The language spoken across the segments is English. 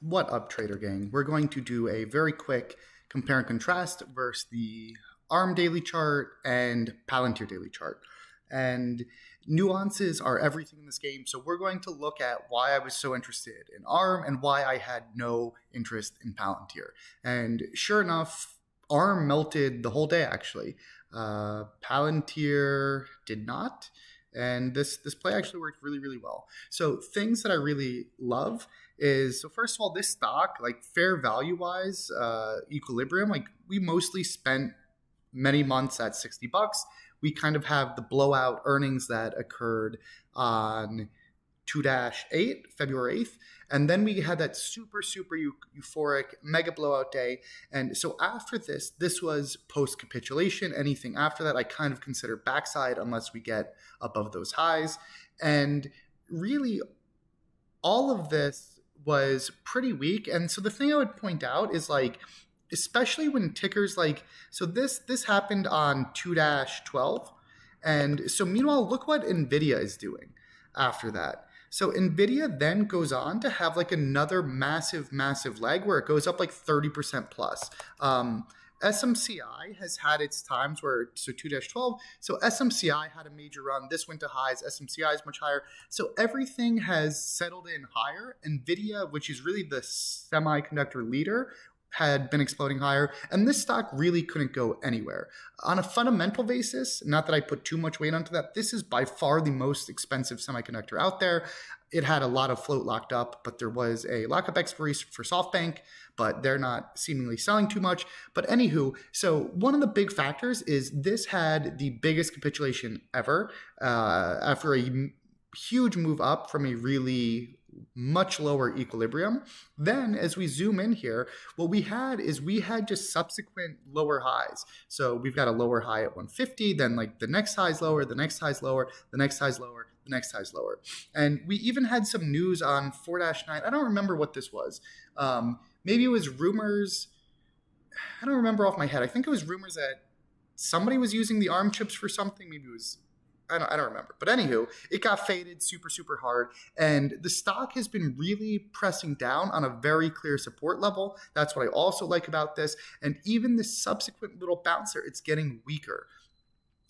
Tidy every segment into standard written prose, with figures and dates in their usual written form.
What up, Trader Gang? We're going to do a very quick compare and contrast versus the ARM daily chart and Palantir daily chart. And nuances are everything in this game. So we're going to look at why I was so interested in ARM and why I had no interest in Palantir. And sure enough, ARM melted the whole day, actually. Palantir did not. And this play actually worked really, really well. So things that I really love is, so first of all, this stock, like fair value wise, equilibrium, like we mostly spent many months at $60. We kind of have the blowout earnings that occurred on 2-8, February 8th. And then we had that super, super euphoric mega blowout day. And so after this was post capitulation. Anything after that, I kind of consider backside unless we get above those highs. And really, all of this was pretty weak. And so the thing I would point out is like, especially when tickers like, so this happened on 2-12. And so meanwhile, look what NVIDIA is doing after that. So NVIDIA then goes on to have like another massive, massive leg where it goes up like 30% plus. SMCI has had its times where, so 2-12, so SMCI had a major run. This went to highs. SMCI is much higher. So everything has settled in higher. NVIDIA, which is really the semiconductor leader, had been exploding higher, and this stock really couldn't go anywhere. On a fundamental basis, not that I put too much weight onto that, this is by far the most expensive semiconductor out there. It had a lot of float locked up, but there was a lockup expiry for SoftBank, but they're not seemingly selling too much. But anywho, so one of the big factors is this had the biggest capitulation ever after a huge move up from a really much lower equilibrium. Then as we zoom in here, what we had is we had just subsequent lower highs. So we've got a lower high at 150, then like the next high is lower, the next high is lower, the next high is lower, the next high is lower. And we even had some news on 4-9. I don't remember what this was. Maybe it was rumors. I don't remember off my head. I think it was rumors that somebody was using the ARM chips for something. Maybe it was, I don't remember. But anywho, it got faded super, super hard. And the stock has been really pressing down on a very clear support level. That's what I also like about this. And even this subsequent little bouncer, it's getting weaker.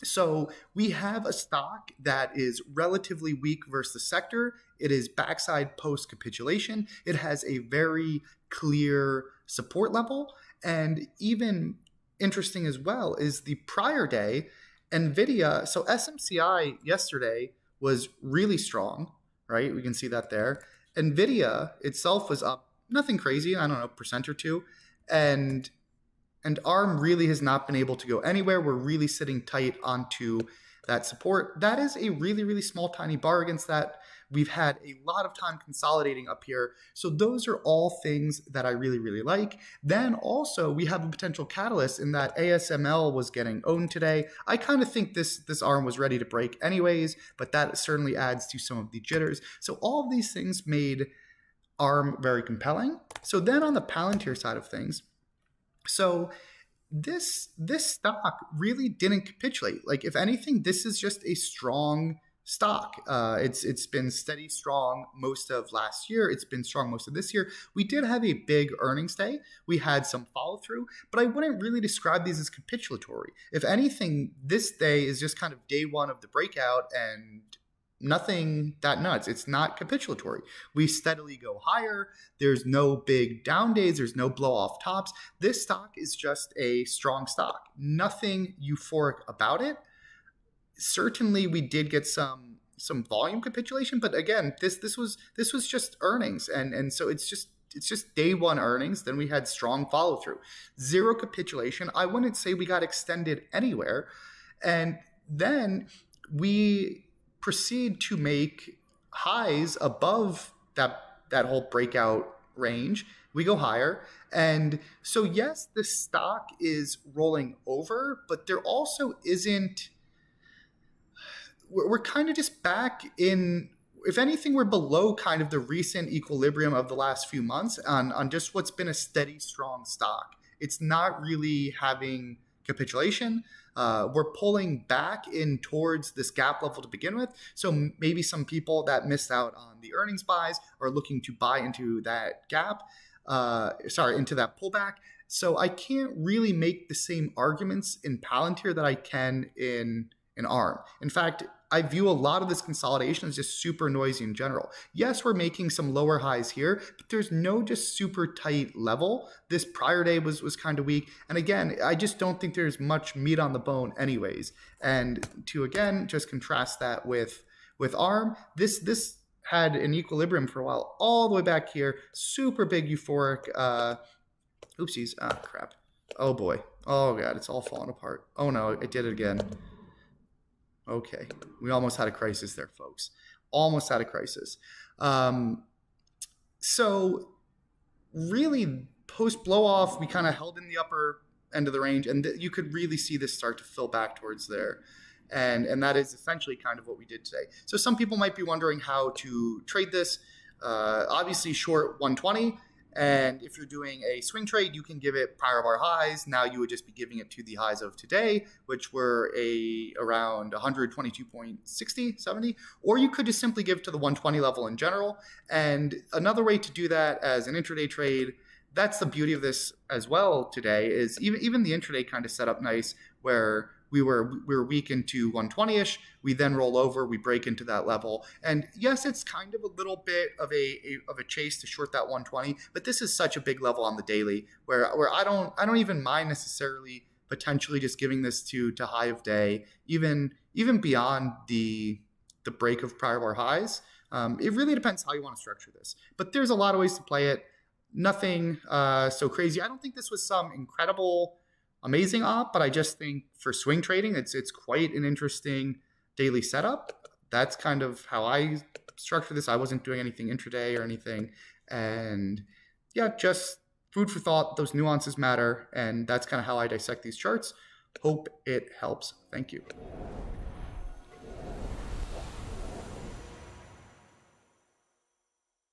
So we have a stock that is relatively weak versus the sector. It is backside post capitulation. It has a very clear support level. And even interesting as well is the prior day, NVIDIA, so SMCI yesterday was really strong, right? We can see that there. NVIDIA itself was up, nothing crazy, I don't know, percent or two. And ARM really has not been able to go anywhere. We're really sitting tight onto that support. That is a really, really small, tiny bar against that. We've had a lot of time consolidating up here. So those are all things that I really, really like. Then also we have a potential catalyst in that ASML was getting owned today. I kind of think this ARM was ready to break anyways, but that certainly adds to some of the jitters. So all of these things made ARM very compelling. So then on the Palantir side of things, so this stock really didn't capitulate. Like if anything, this is just a strong stock. It's been steady strong most of last year. It's been strong most of this year. We did have a big earnings day. We had some follow through, but I wouldn't really describe these as capitulatory. If anything, this day is just kind of day one of the breakout and nothing that nuts. It's not capitulatory. We steadily go higher. There's no big down days. There's no blow off tops. This stock is just a strong stock. Nothing euphoric about it. Certainly, we did get some volume capitulation, but again, this was just earnings, and so it's just day one earnings. Then we had strong follow through, zero capitulation. I wouldn't say we got extended anywhere, and then we proceed to make highs above that whole breakout range. We go higher. And so, yes, the stock is rolling over, but there also isn't, we're kind of just back in, if anything, we're below kind of the recent equilibrium of the last few months on just what's been a steady, strong stock. It's not really having capitulation. we're pulling back in towards this gap level to begin with. So maybe some people that missed out on the earnings buys are looking to buy into that gap, into that pullback. So I can't really make the same arguments in Palantir that I can in ARM. In fact, I view a lot of this consolidation as just super noisy in general. Yes, we're making some lower highs here, but there's no just super tight level. This prior day was kind of weak. And again, I just don't think there's much meat on the bone anyways. And to, again, just contrast that with ARM, this had an equilibrium for a while, all the way back here, super big euphoric, oopsies, crap. Oh boy, oh God, it's all falling apart. Oh no, I did it again. Okay, we almost had a crisis there, folks. Almost had a crisis. So really, post blow off, we kind of held in the upper end of the range, and you could really see this start to fill back towards there. And that is essentially kind of what we did today. So some people might be wondering how to trade this. Obviously, short 120. And if you're doing a swing trade, you can give it prior bar highs. Now you would just be giving it to the highs of today, which were around 122.60, 70. Or you could just simply give it to the 120 level in general. And another way to do that as an intraday trade, that's the beauty of this as well today, is even the intraday kind of set up nice, where we were weak into 120-ish. We then roll over, we break into that level. And yes, it's kind of a little bit of a chase to short that 120, but this is such a big level on the daily where I don't even mind necessarily potentially just giving this to high of day, even beyond the break of prior bar highs. It really depends how you want to structure this. But there's a lot of ways to play it. Nothing so crazy. I don't think this was some incredible, amazing op, but I just think for swing trading, it's quite an interesting daily setup. That's kind of how I structure this. I wasn't doing anything intraday or anything. And yeah, just food for thought. Those nuances matter. And that's kind of how I dissect these charts. Hope it helps. Thank you.